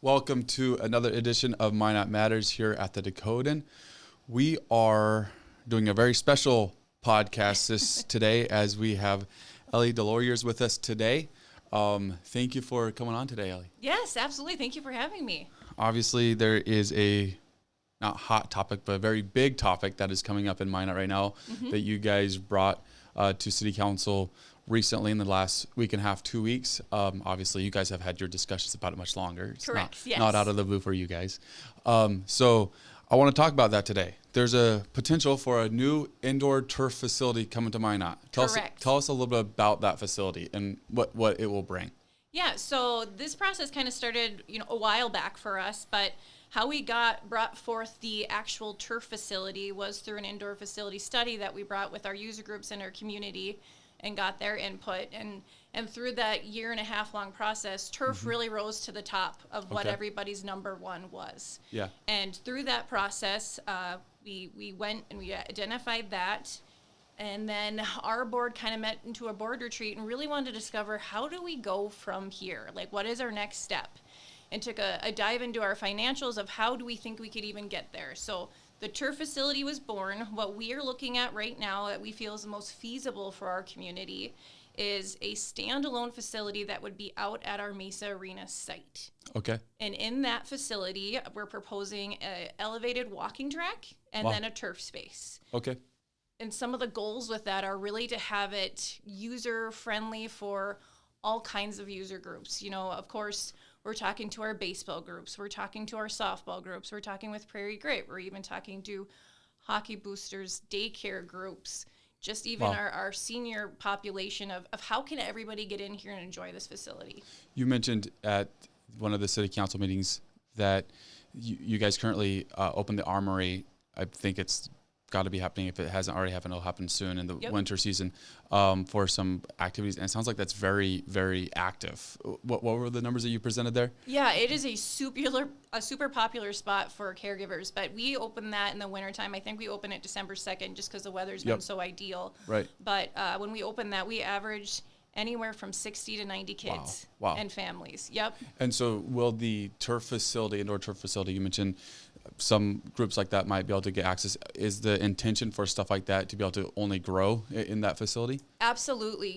Welcome to another edition of Minot Matters here at the Dakotan. We are doing a very special podcast today as we have Elly DesLauriers with us today. Thank you for coming on today, Elly. Yes, absolutely. Thank you for having me. Obviously, there is a not hot topic, but a very big topic that is coming up in Minot right now that you guys brought to City Council recently in the last week and a half, 2 weeks. Obviously, you guys have had your discussions about it much longer. It's Correct, yes. Not out of the blue for you guys. So I want to talk about that today. There's a potential for a new indoor turf facility coming to Minot. Correct. Tell us a little bit about that facility and what it will bring. Yeah, so this process kind of started, a while back for us, but how we brought forth the actual turf facility was through an indoor facility study that we brought with our user groups in our community and got their input. And through that 1.5 year long process, turf really rose to the top of what everybody's number one was. Yeah. And through that process, we went and we identified that. And then our board kind of met into a board retreat and really wanted to discover, how do we go from here? Like, what is our next step? And took a dive into our financials of how do we think we could even get there. So the turf facility was born. What we are looking at right now that we feel is the most feasible for our community is a standalone facility that would be out at our Mesa Arena site. Okay. And in that facility, we're proposing an elevated walking track and then a turf space. Okay. And some of the goals with that are really to have it user-friendly for all kinds of user groups. Of course, we're talking to our baseball groups. We're talking to our softball groups. We're talking with Prairie Grit. We're even talking to hockey boosters, daycare groups, just even our senior population of how can everybody get in here and enjoy this facility. You mentioned at one of the city council meetings that you guys currently opened the Armory. I think it's got to be happening. If it hasn't already happened, it'll happen soon in the winter season for some activities. And it sounds like that's very, very active. What were the numbers that you presented there? Yeah, it is a super popular spot for caregivers. But we open that in the wintertime. I think we open it December 2nd just because the weather's been so ideal. Right. But when we open that, we averaged anywhere from 60 to 90 kids and families. Yep. And so will the indoor turf facility, you mentioned some groups like that might be able to get access. Is the intention for stuff like that to be able to only grow in that facility? Absolutely.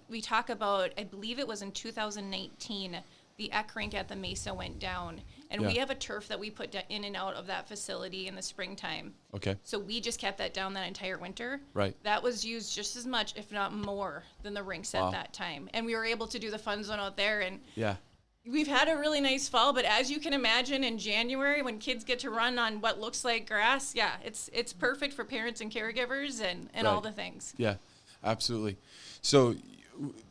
We talk about, I believe it was in 2019, the Eck rink at the Mesa went down. And we have a turf that we put in and out of that facility in the springtime. Okay. So we just kept that down that entire winter. Right. That was used just as much, if not more, than the rinks at that time. And we were able to do the fun zone out there. And we've had a really nice fall, but as you can imagine, in January, when kids get to run on what looks like grass, it's perfect for parents and caregivers and all the things. Yeah, absolutely. So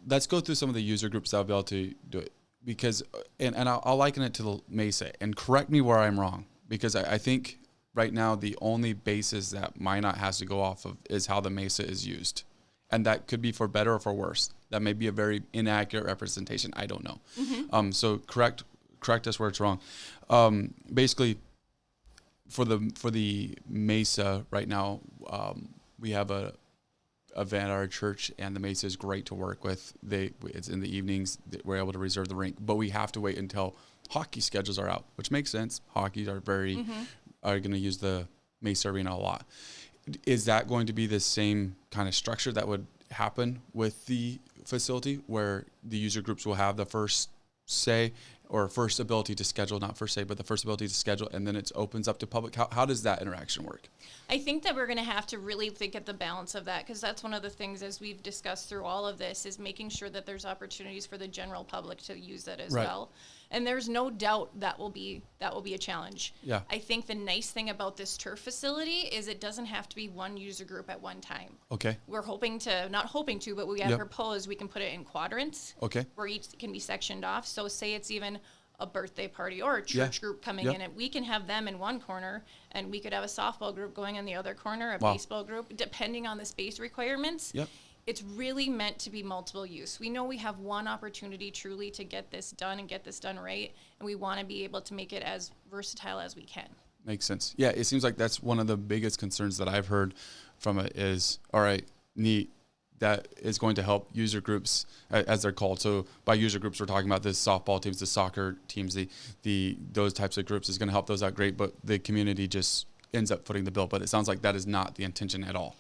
let's go through some of the user groups that will be able to do it. Because, and I'll liken it to the Mesa, and correct me where I'm wrong, because I think right now the only basis that Minot has to go off of is how the Mesa is used. And that could be for better or for worse. That may be a very inaccurate representation. I don't know. Mm-hmm. So correct us where it's wrong. Basically, for the Mesa right now, we have a event at our church, and the Mesa is great to work with. It's in the evenings. We're able to reserve the rink, but we have to wait until hockey schedules are out, which makes sense. Hockey are are going to use the Mesa Arena a lot. Is that going to be the same kind of structure that would happen with the facility, where the user groups will have the first say or first ability to schedule, not first say, but the first ability to schedule, and then it opens up to public? How does that interaction work? I think that we're going to have to really think at the balance of that, because that's one of the things, as we've discussed through all of this, is making sure that there's opportunities for the general public to use that as well. And there's no doubt that will be a challenge. Yeah. I think the nice thing about this turf facility is it doesn't have to be one user group at one time. Okay. We're but we have proposed we can put it in quadrants. Okay. Where each can be sectioned off. So say it's even a birthday party or a church group coming in, and we can have them in one corner, and we could have a softball group going in the other corner, a baseball group, depending on the space requirements. Yep. It's really meant to be multiple use. We know we have one opportunity truly to get this done and get this done right, and we want to be able to make it as versatile as we can. Makes sense. Yeah, it seems like that's one of the biggest concerns that I've heard from it is, all right, neat, that is going to help user groups, as they're called. So by user groups, we're talking about the softball teams, the soccer teams, those types of groups is going to help those out great, but the community just ends up footing the bill. But it sounds like that is not the intention at all.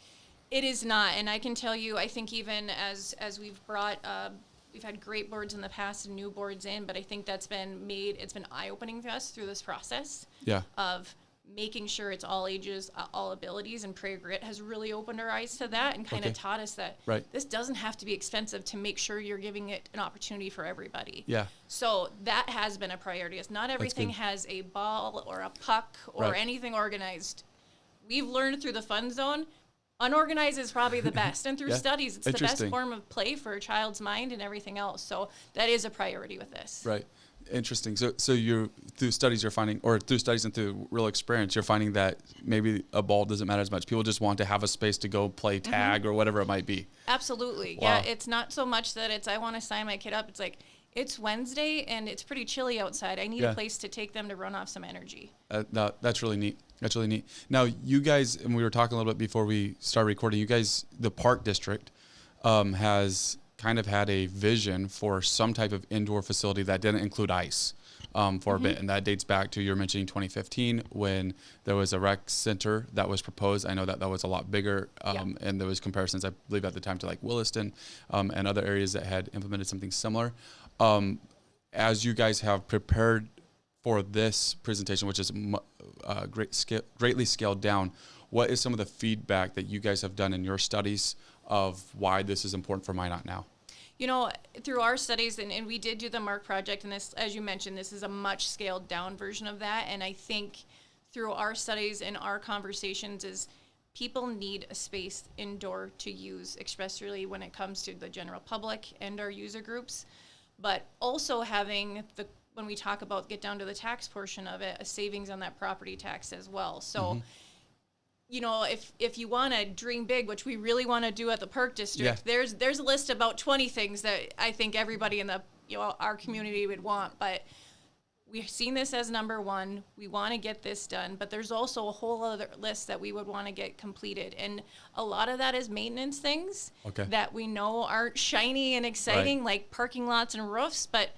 It is not, and I can tell you, I think even as we've brought, we've had great boards in the past and new boards in, but I think it's been eye-opening for us through this process of making sure it's all ages, all abilities, and Prayer Grit has really opened our eyes to that and kind of taught us that this doesn't have to be expensive to make sure you're giving it an opportunity for everybody. Yeah. So that has been a priority. It's not everything has a ball or a puck or anything organized. We've learned through the Fun Zone, unorganized is probably the best. And through studies, it's the best form of play for a child's mind and everything else. So that is a priority with this. Right. Interesting. So you through studies you're finding, or through studies and through real experience, you're finding that maybe a ball doesn't matter as much. People just want to have a space to go play tag or whatever it might be. Absolutely. Wow. Yeah. It's not so much that I want to sign my kid up. It's like, it's Wednesday and it's pretty chilly outside. I need a place to take them to run off some energy. That's really neat. That's really neat. Now, you guys, and we were talking a little bit before we started recording, you guys, the Park District has kind of had a vision for some type of indoor facility that didn't include ice for a bit. And that dates back to, you're mentioning 2015 when there was a rec center that was proposed. I know that was a lot bigger. And there was comparisons, I believe at the time, to like Williston and other areas that had implemented something similar. As you guys have prepared for this presentation, which is greatly scaled down, what is some of the feedback that you guys have done in your studies of why this is important for Minot now? You know, through our studies, and we did do the MARC project, and this, as you mentioned, this is a much scaled down version of that. And I think through our studies and our conversations is people need a space indoor to use, especially when it comes to the general public and our user groups. But also having when we talk about get down to the tax portion of it, a savings on that property tax as well. So, you know, if you want to dream big, which we really want to do at the Park District, there's a list of about 20 things that I think everybody in our community would want. But we've seen this as number one. We want to get this done, but there's also a whole other list that we would want to get completed. And a lot of that is maintenance things that we know aren't shiny and exciting, like parking lots and roofs, but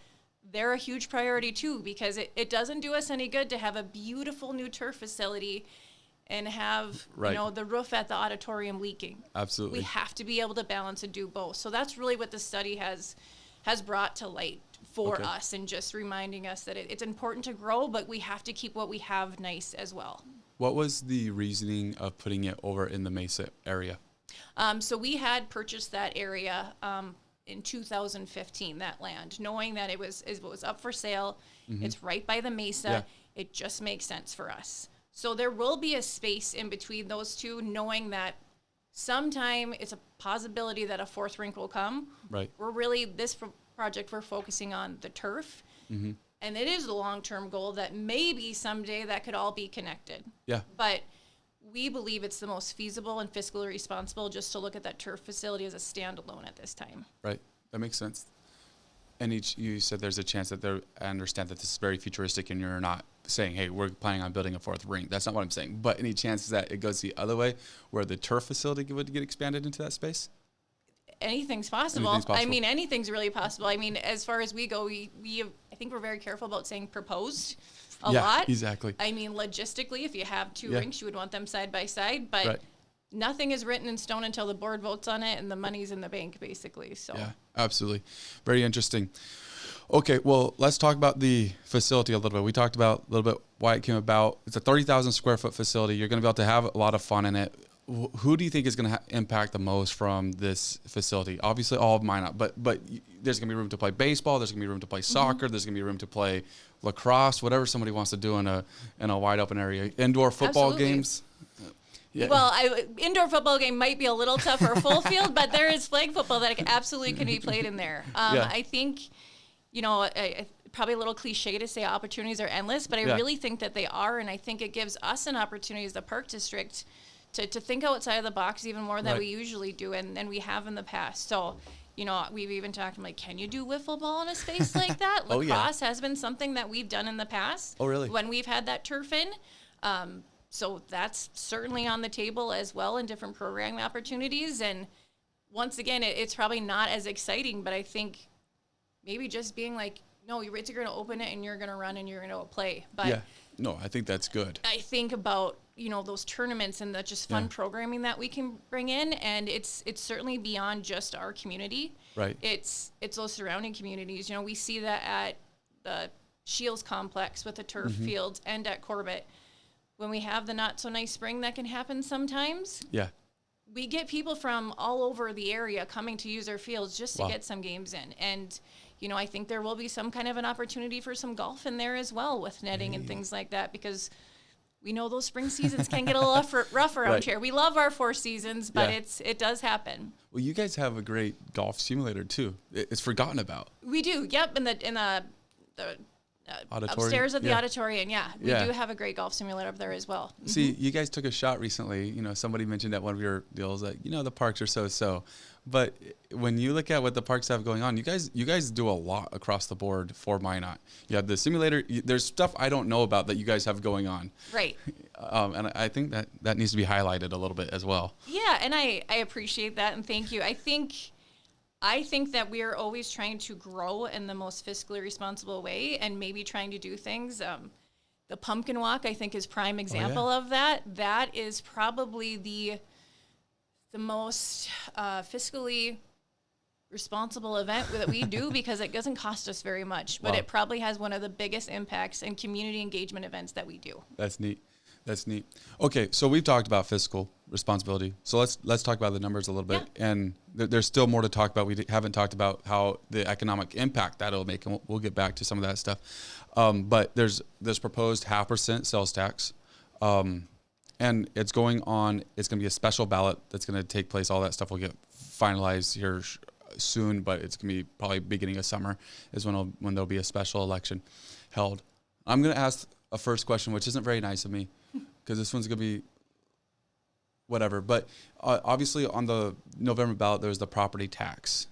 they're a huge priority too, because it doesn't do us any good to have a beautiful new turf facility and have the roof at the auditorium leaking. Absolutely. We have to be able to balance and do both. So that's really what the study has brought to light for us, and just reminding us that it's important to grow, but we have to keep what we have nice as well. What was the reasoning of putting it over in the Mesa area? So we had purchased that area in 2015, that land, knowing that it was up for sale. It's right by the Mesa. It just makes sense for us. So there will be a space in between those two, knowing that sometime it's a possibility that a fourth rink will come. Right. We're really, this project, we're focusing on the turf. And it is a long-term goal that maybe someday that could all be connected. Yeah. But we believe it's the most feasible and fiscally responsible just to look at that turf facility as a standalone at this time. Right. That makes sense. And you said there's a chance that I understand that this is very futuristic and you're not saying, hey, we're planning on building a fourth rink. That's not what I'm saying. But any chances that it goes the other way where the turf facility would get expanded into that space? Anything's possible. I mean, anything's really possible. I mean, as far as we go, I think we're very careful about saying proposed a lot. Exactly. I mean, logistically, if you have two rinks, you would want them side by side, but nothing is written in stone until the board votes on it and the money's in the bank, basically. So yeah, absolutely. Very interesting. Okay, well, let's talk about the facility a little bit. We talked about a little bit why it came about. It's a 30,000 square foot facility. You're going to be able to have a lot of fun in it. Who do you think is going to impact the most from this facility? Obviously, all of Minot, but there's going to be room to play baseball. There's going to be room to play soccer. There's going to be room to play lacrosse, whatever somebody wants to do in a wide open area. Indoor football games. Yeah. Well, indoor football game might be a little tough for a full field, but there is flag football that absolutely can be played in there. I think, probably a little cliche to say opportunities are endless, but I really think that they are, and I think it gives us an opportunity as the Park District to think outside of the box even more than we usually do, and we have in the past. So, we've even talked, I'm like, can you do wiffle ball in a space like that? Lacrosse has been something that we've done in the past. Oh, really? When we've had that turf in. So that's certainly on the table as well in different programming opportunities. And once again, it's probably not as exciting, but I think maybe just being like, no, you're going to open it and you're going to run and you're going to play. But yeah, no, I think that's good. I think about, those tournaments and the just fun programming that we can bring in. And it's certainly beyond just our community. Right. It's those surrounding communities. We see that at the Shields complex with the turf fields and at Corbett. When we have the not so nice spring that can happen sometimes. Yeah. We get people from all over the area coming to use our fields just to get some games in. And, I think there will be some kind of an opportunity for some golf in there as well with netting and things like that, because we know those spring seasons can get a little rough around here. We love our 4 seasons, but it does happen. Well, you guys have a great golf simulator too. It's forgotten about. We do. Yep. In the upstairs of the auditorium. We do have a great golf simulator up there as well. See, you guys took a shot recently. Somebody mentioned at one of your deals that, the parks are so. But when you look at what the parks have going on, you guys do a lot across the board for Minot. You have the simulator. There's stuff I don't know about that you guys have going on. Right. And I think that needs to be highlighted a little bit as well. Yeah, and I appreciate that, and thank you. I think that we are always trying to grow in the most fiscally responsible way, and maybe trying to do things. The pumpkin walk, I think, is prime example of that. That is probably the most fiscally responsible event that we do, because it doesn't cost us very much, but it probably has one of the biggest impacts and community engagement events that we do. That's neat. Okay, so we've talked about fiscal responsibility. So let's talk about the numbers a little bit. Yeah. And there's still more to talk about. We haven't talked about how the economic impact that'll make, and we'll get back to some of that stuff. But there's this proposed 0.5% sales tax. And it's going to be a special ballot that's going to take place. All that stuff will get finalized here soon, but it's going to be probably beginning of summer is when there'll be a special election held. I'm going to ask a first question, which isn't very nice of me, because this one's going to be whatever. But obviously on the November ballot, there's the property tax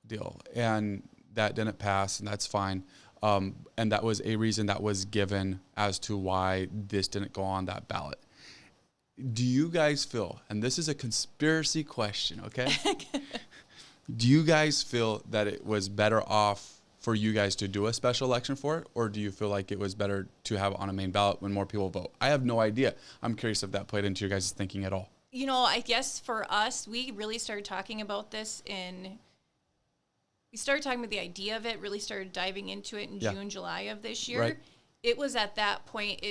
deal, and that didn't pass, and that's fine. And that was a reason that was given as to why this didn't go on that ballot. Do you guys feel, and this is a conspiracy question, okay? Do you guys feel that it was better off for you guys to do a special election for it, or do you feel like it was better to have it on a main ballot when more people vote? I have no idea. I'm curious if that played into your guys' thinking at all. I guess for us, we really started talking about this we started talking about the idea of it, really started diving into it in June, July of this year. Right. It was at that point,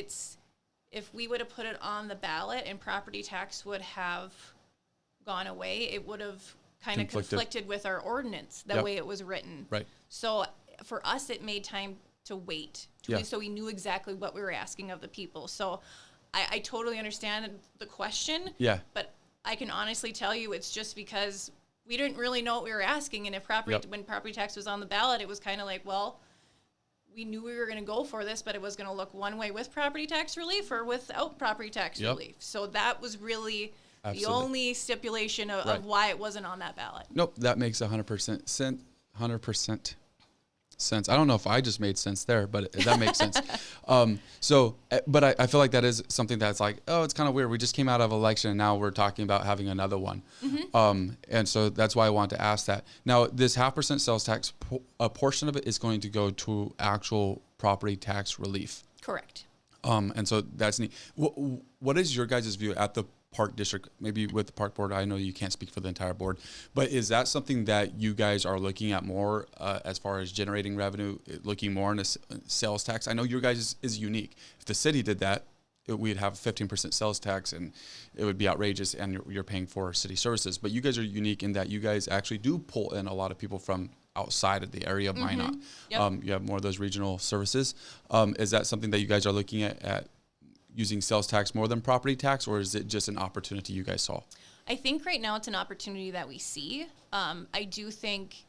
if we would have put it on the ballot and property tax would have gone away, it would have kind of conflicted with our ordinance, the way it was written. Right. So for us, it made time to wait, so we knew exactly what we were asking of the people. So I totally understand the question, but I can honestly tell you it's just because we didn't really know what we were asking. And if when property tax was on the ballot, it was kind of like, well, we knew we were going to go for this, but it was going to look one way with property tax relief or without property tax relief. So that was really the only stipulation of why it wasn't on that ballot. Nope, that makes 100% sense. 100% sense. I don't know if I just made sense there, but that makes sense. But I feel like that is something that's like, oh, it's kind of weird. We just came out of election and now we're talking about having another one. And so that's why I wanted to ask that. Now, this 0.5% sales tax, a portion of it is going to go to actual property tax relief. Correct. And so that's neat. What is your guys' view at the park district, maybe with the park board? I know you can't speak for the entire board, but is that something that you guys are looking at more as far as generating revenue, looking more in a sales tax? I know your guys is unique. If the city did that, we'd have 15% sales tax and it would be outrageous, and you're paying for city services. But you guys are unique in that you guys actually do pull in a lot of people from outside of the area of Minot. You have more of those regional services. Is that something that you guys are looking at using sales tax more than property tax, or is it just an opportunity you guys saw? I think right now it's an opportunity that we see. I do think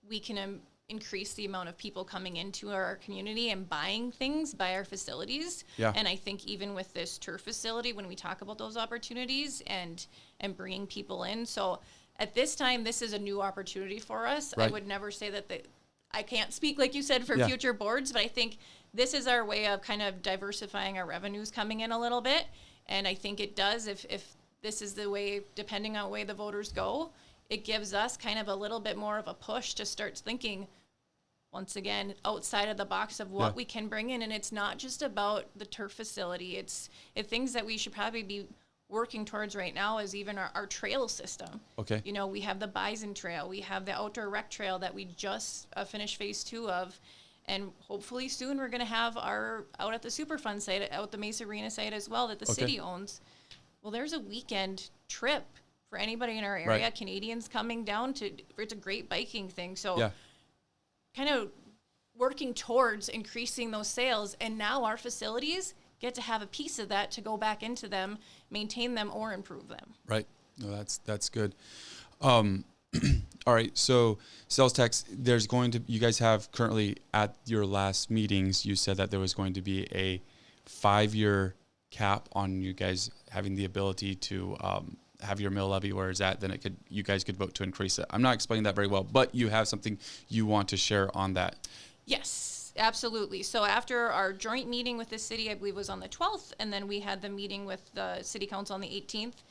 we can increase the amount of people coming into our community and buying things by our facilities. And I think even with this turf facility, when we talk about those opportunities and bringing people in. So at this time, this is a new opportunity for us. I would never say that I can't speak, like you said, for future boards, but I think this is our way of kind of diversifying our revenues coming in a little bit. And I think it does, if this is the way, depending on the way the voters go, it gives us kind of a little bit more of a push to start thinking, once again, outside of the box of what we can bring in. And it's not just about the turf facility. It's things that we should probably be working towards right now is even our trail system. Okay. You know, we have the Bison Trail. We have the outdoor rec trail that we just finished phase 2 of. And hopefully soon we're going to have our out at the Superfund site, out the Mesa Arena site as well, that the city owns. Well, there's a weekend trip for anybody in our area, Canadians coming down to, it's a great biking thing. So kind of working towards increasing those sales. And now our facilities get to have a piece of that to go back into them, maintain them, or improve them. Right. No, that's good. All right. So sales tax, there's going to, you guys have currently at your last meetings, you said that there was going to be a 5-year cap on you guys having the ability to have your mill levy where it's at, then you guys could vote to increase it. I'm not explaining that very well, but you have something you want to share on that. Yes, absolutely. So after our joint meeting with the city, I believe was on the 12th, and then we had the meeting with the city council on the 18th.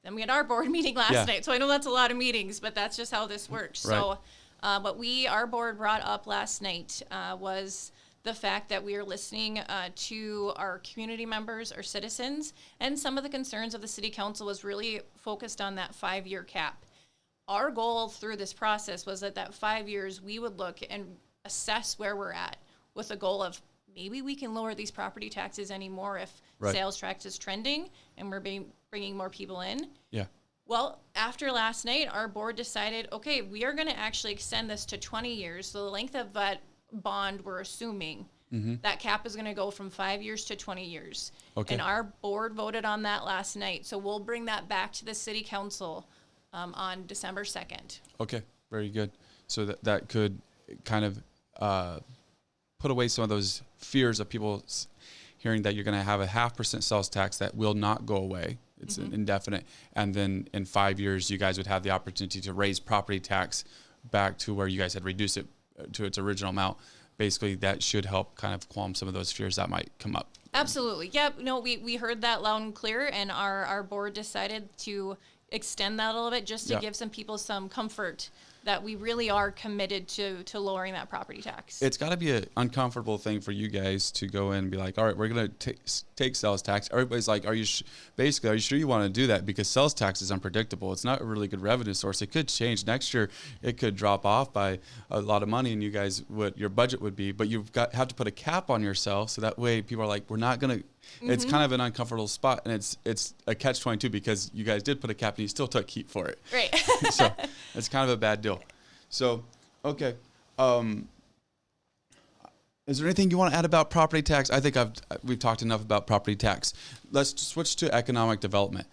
Then we had our board meeting last night. So I know that's a lot of meetings, but that's just how this works. Right. So what our board brought up last night was the fact that we are listening to our community members, our citizens, and some of the concerns of the city council was really focused on that 5-year cap. Our goal through this process was that 5 years we would look and assess where we're at with a goal of maybe we can lower these property taxes anymore if sales tax is trending and we're bringing more people in. Yeah. Well, after last night, our board decided, okay, we are going to actually extend this to 20 years. So the length of that bond we're assuming, that cap is going to go from 5 years to 20 years. Okay. And our board voted on that last night. So we'll bring that back to the city council on December 2nd. Okay. Very good. So that could kind of put away some of those fears of people hearing that you're going to have a 0.5% sales tax that will not go away. It's indefinite. And then in 5 years, you guys would have the opportunity to raise property tax back to where you guys had reduced it to its original amount. Basically, that should help kind of calm some of those fears that might come up. Absolutely. Yep. No, we heard that loud and clear, and our board decided to extend that a little bit just to give some people some comfort that we really are committed to lowering that property tax. It's got to be an uncomfortable thing for you guys to go in and be like, all right, we're going to take sales tax. Everybody's like, are you sure you want to do that? Because sales tax is unpredictable. It's not a really good revenue source. It could change next year. It could drop off by a lot of money, and you guys your budget would be, but have to put a cap on yourself. So that way people are like, we're not going to, it's kind of an uncomfortable spot, and it's a catch-22 because you guys did put a cap and you still took heat for it. Right. So it's kind of a bad deal. So, okay. Is there anything you want to add about property tax? I think we've talked enough about property tax. Let's switch to economic development.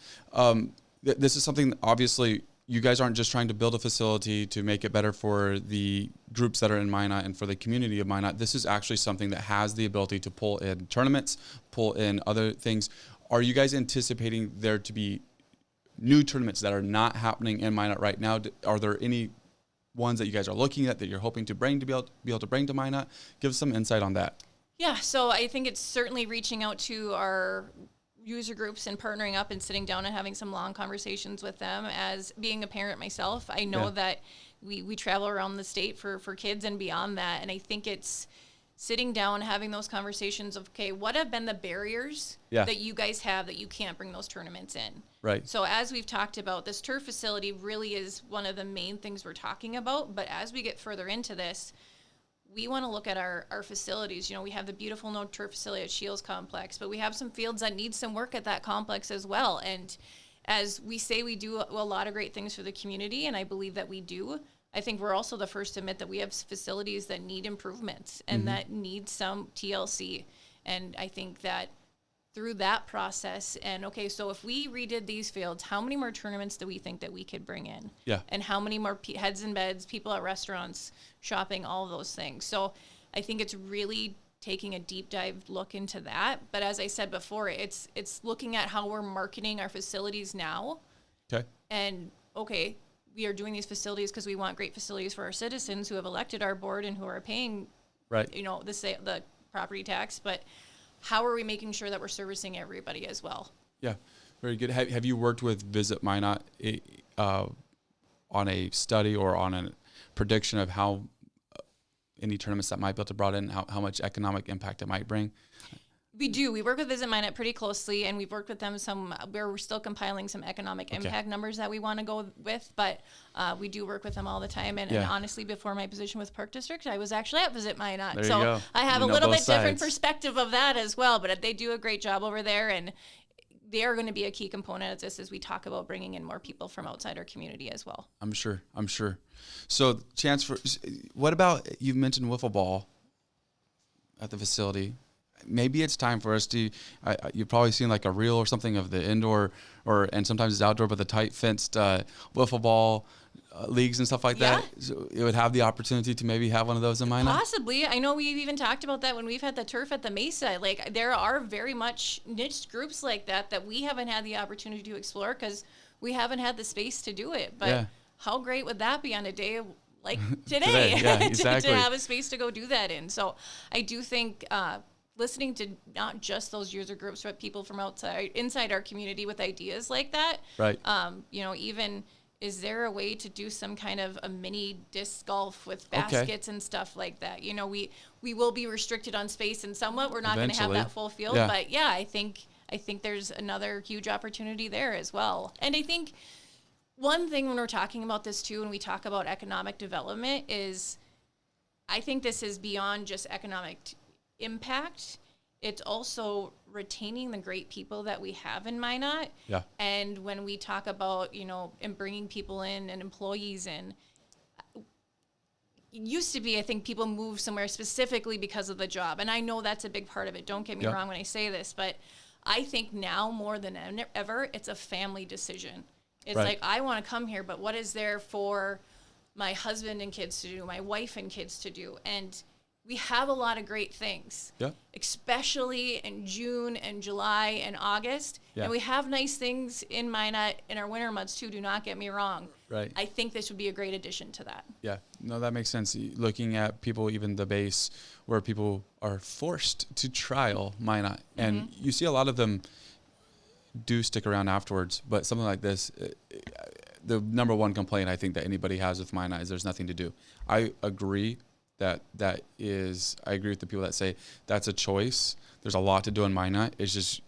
This is something, obviously, you guys aren't just trying to build a facility to make it better for the groups that are in Minot and for the community of Minot. This is actually something that has the ability to pull in tournaments, pull in other things. Are you guys anticipating there to be new tournaments that are not happening in Minot right now? Are there any ones that you guys are looking at that you're hoping to be able to bring to Minot? Give us some insight on that. Yeah, so I think it's certainly reaching out to our user groups and partnering up and sitting down and having some long conversations with them. As being a parent myself, I know that we travel around the state for kids and beyond that, and I think it's sitting down, having those conversations of, okay, what have been the barriers that you guys have that you can't bring those tournaments in? Right. So as we've talked about, this turf facility really is one of the main things we're talking about, but as we get further into this, we want to look at our facilities. You know, we have the beautiful no turf facility at Shields Complex, but we have some fields that need some work at that complex as well. And as we say, we do a lot of great things for the community, and I believe that we do. I think we're also the first to admit that we have facilities that need improvements and that need some TLC. And I think that through that process, and okay, so if we redid these fields, how many more tournaments do we think that we could bring in? Yeah. And how many more heads and beds, people at restaurants, shopping, all of those things. So I think it's really taking a deep dive look into that. But as I said before, it's looking at how we're marketing our facilities now. Okay. And okay, we are doing these facilities because we want great facilities for our citizens who have elected our board and who are paying, you know, the property tax. But how are we making sure that we're servicing everybody as well? Yeah, very good. Have you worked with Visit Minot on a study or on a prediction of how any tournaments that might be able to brought in, how much economic impact it might bring? We do. We work with Visit Minot pretty closely, and we've worked with them where we're still compiling some economic impact numbers that we want to go with, but we do work with them all the time. And honestly, before my position with Park District, I was actually at Visit Minot. There you go. I have a little bit different perspective of that as well, but they do a great job over there, and they are going to be a key component of this as we talk about bringing in more people from outside our community as well. I'm sure. So what about, you've mentioned wiffle ball at the facility. Maybe it's time for us to, you've probably seen like a reel or something of the indoor and sometimes it's outdoor, but the tight fenced wiffle ball leagues and stuff like that. So it would have the opportunity to maybe have one of those in Minot? Possibly. I know we've even talked about that when we've had the turf at the Mesa. Like, there are very much niche groups like that we haven't had the opportunity to explore because we haven't had the space to do it. But how great would that be on a day like today, exactly. to have a space to go do that in? So I do think listening to not just those user groups, but people from inside our community with ideas like that. Right. Even, is there a way to do some kind of a mini disc golf with baskets and stuff like that? We will be restricted on space and somewhat. We're not going to have that full field, but I think there's another huge opportunity there as well. And I think one thing when we're talking about this too, when we talk about economic development, is I think this is beyond just economic impact. It's also retaining the great people that we have in Minot. Yeah. And when we talk about, and bringing people in and employees in, it used to be, I think people move somewhere specifically because of the job. And I know that's a big part of it. Don't get me wrong when I say this, but I think now more than ever, it's a family decision. It's like, I want to come here, but what is there for my husband and kids to do, my wife and kids to do? And we have a lot of great things, especially in June and July and August. Yeah. And we have nice things in Minot in our winter months too, do not get me wrong. Right. I think this would be a great addition to that. Yeah, no, that makes sense. Looking at people, even the base, where people are forced to trial Minot. And you see a lot of them do stick around afterwards, but something like this, the number one complaint I think that anybody has with Minot is there's nothing to do. I agree. I agree with the people that say that's a choice. There's a lot to do in Minot. It's just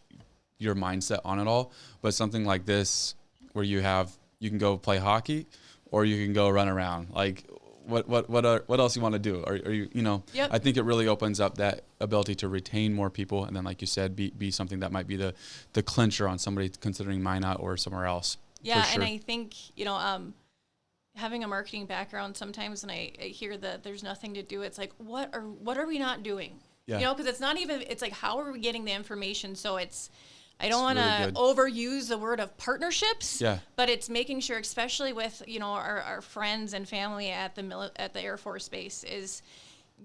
your mindset on it all. But something like this, where you can go play hockey, or you can go run around. Like, what else you want to do? Are you I think it really opens up that ability to retain more people, and then, like you said, be something that might be the clincher on somebody considering Minot or somewhere else. Yeah, sure. And I think having a marketing background, sometimes when I hear that there's nothing to do, it's like, what are we not doing? Yeah. Because it's not even, it's like, how are we getting the information? So I don't want to overuse the word of partnerships, but it's making sure, especially with, our friends and family at the Air Force Base, is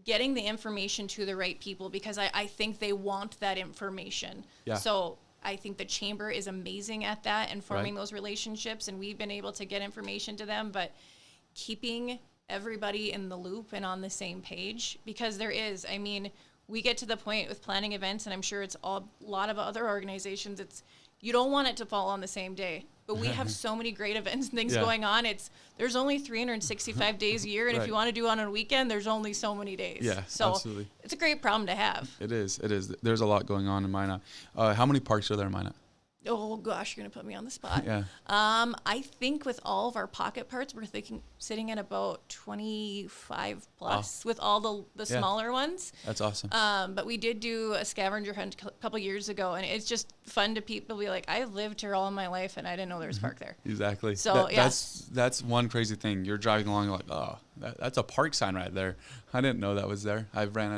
getting the information to the right people, because I think they want that information. Yeah. So I think the chamber is amazing at that and forming those relationships, and we've been able to get information to them, but keeping everybody in the loop and on the same page, because we get to the point with planning events, and I'm sure it's a lot of other organizations, you don't want it to fall on the same day. But we have so many great events and things going on. There's only 365 days a year, and if you want to do it on a weekend, there's only so many days. Yeah, so absolutely. It's a great problem to have. It is. There's a lot going on in Minot. How many parks are there in Minot? Oh gosh, you're gonna put me on the spot. Yeah. I think with all of our pocket parts, we're sitting at about 25 plus with all the smaller ones. That's awesome. But we did do a scavenger hunt a couple years ago, and it's just fun to people be like, I've lived here all my life, and I didn't know there was a park there. Exactly. So that's one crazy thing. You're driving along, you're like, oh, that's a park sign right there. I didn't know that was there. I've ran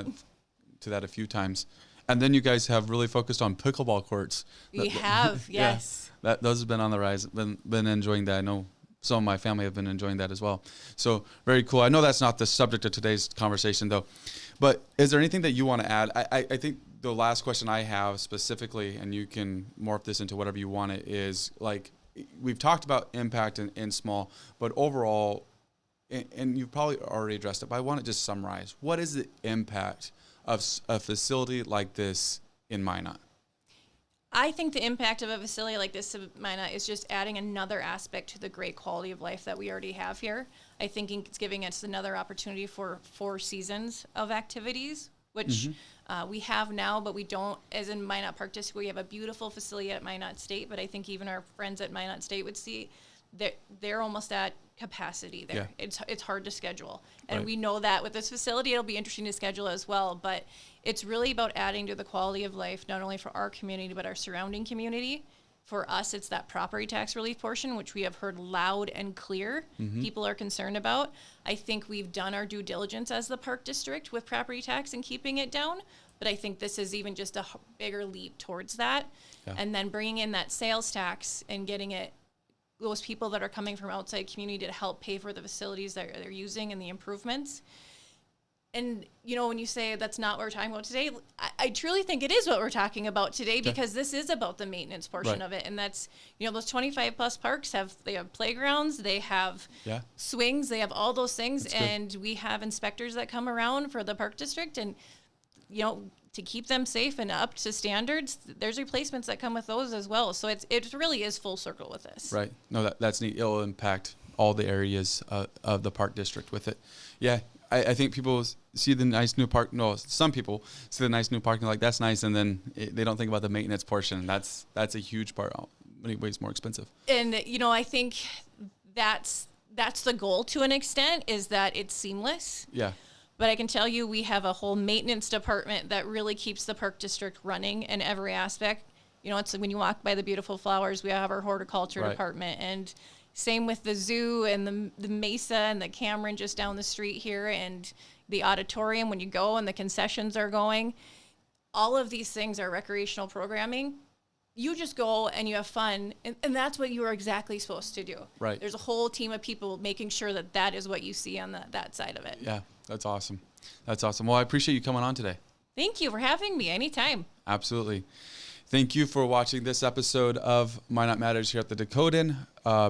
into that a few times. And then you guys have really focused on pickleball courts. We have, yes. Yeah, those have been on the rise. Been enjoying that. I know some of my family have been enjoying that as well. So very cool. I know that's not the subject of today's conversation, though. But is there anything that you want to add? I think the last question I have specifically, and you can morph this into whatever you want it, is like, we've talked about impact in small, but overall, and you've probably already addressed it, but I want to just summarize. What is the impact of a facility like this in Minot? I think the impact of a facility like this of Minot is just adding another aspect to the great quality of life that we already have here. I think it's giving us another opportunity for 4 seasons of activities, which we have now, but we don't, as in Minot Park District, we have a beautiful facility at Minot State, but I think even our friends at Minot State would see that they're almost at capacity there. Yeah. It's hard to schedule. And we know that with this facility, it'll be interesting to schedule as well, but it's really about adding to the quality of life, not only for our community, but our surrounding community. For us, it's that property tax relief portion, which we have heard loud and clear people are concerned about. I think we've done our due diligence as the park district with property tax and keeping it down, but I think this is even just a bigger leap towards that. Yeah. And then bringing in that sales tax and getting it, those people that are coming from outside community to help pay for the facilities that they're using and the improvements. And, you know, when you say that's not what we're talking about today, I truly think it is what we're talking about today, because this is about the maintenance portion of it. And that's, you know, those 25 plus parks they have playgrounds, they have swings, they have all those things. And we have inspectors that come around for the park district, and, you know, to keep them safe and up to standards, there's replacements that come with those as well. So it really is full circle with this. Right. No, that's neat. It'll impact all the areas of the park district with it. Yeah. I think people see the nice new park. No, some people see the nice new parking like that's nice, and then they don't think about the maintenance portion. That's a huge part. Many ways more expensive. And you know, I think that's the goal to an extent, is that it's seamless. Yeah. But I can tell you, we have a whole maintenance department that really keeps the park district running in every aspect. You know, it's when you walk by the beautiful flowers, we have our horticulture department, and same with the zoo and the Mesa and the Cameron just down the street here, and the auditorium when you go and the concessions are going. All of these things are recreational programming. You just go and you have fun, and that's what you are exactly supposed to do. Right. There's a whole team of people making sure that is what you see on that side of it. Yeah, that's awesome. That's awesome. Well, I appreciate you coming on today. Thank you for having me anytime. Absolutely. Thank you for watching this episode of Minot Matters here at the Dakotan.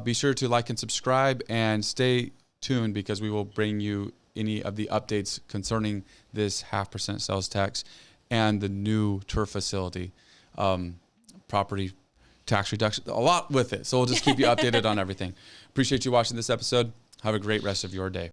Be sure to like and subscribe, and stay tuned, because we will bring you any of the updates concerning this 0.5% sales tax and the new turf facility, property tax reduction, a lot with it. So we'll just keep you updated on everything. Appreciate you watching this episode. Have a great rest of your day.